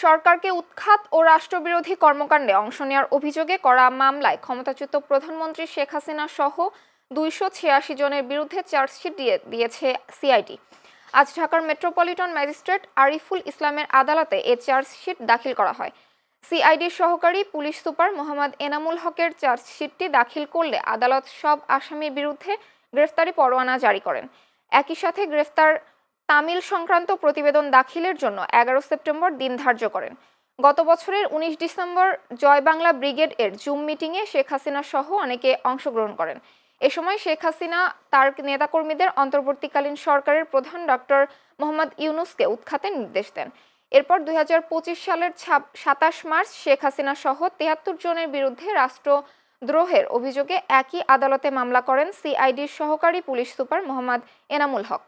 সরকারকে উৎখাত ও রাষ্ট্রবিরোধী কর্মকাণ্ডে অংশ নেওয়ার অভিযোগে করা মামলায় ক্ষমতাচ্যুত প্রধানমন্ত্রী শেখ হাসিনা সহ 286 জনের বিরুদ্ধে চার্জশিট দিয়েছে সিআইডি। আজ ঢাকার মেট্রোপলিটন ম্যাজিস্ট্রেট আরিফুল ইসলামের আদালতে এ চার্জশিট দাখিল করা হয়। সিআইডির সহকারী পুলিশ সুপার মোহাম্মদ এনামুল হকের চার্জশিটটি দাখিল করলে আদালত সব আসামির বিরুদ্ধে গ্রেফতারি পরোয়ানা জারি করেন। একই সাথে গ্রেফতার তামিল সংক্রান্ত প্রতিবেদন দাখিলের জন্য 11 সেপ্টেম্বর দিন ধার্য করেন। গত বছরের 19 ডিসেম্বর জয় বাংলা ব্রিগেড এর জুম মিটিংয়ে শেখ হাসিনা সহ অনেকে অংশগ্রহণ করেন। এ সময় শেখ হাসিনা তার নেতাকর্মীদের অন্তর্বর্তীকালীন সরকারের প্রধান ডক্টর মোহাম্মদ ইউনূসকে উৎখাতের নির্দেশ দেন। এরপর 2025 সালের 27 মার্চ শেখ হাসিনা সহ 73 জনের বিরুদ্ধে রাষ্ট্রদ্রোহের অভিযোগে একই আদালতে মামলা করেন সিআইডির সহকারী পুলিশ সুপার মোহাম্মদ এনামুল হক।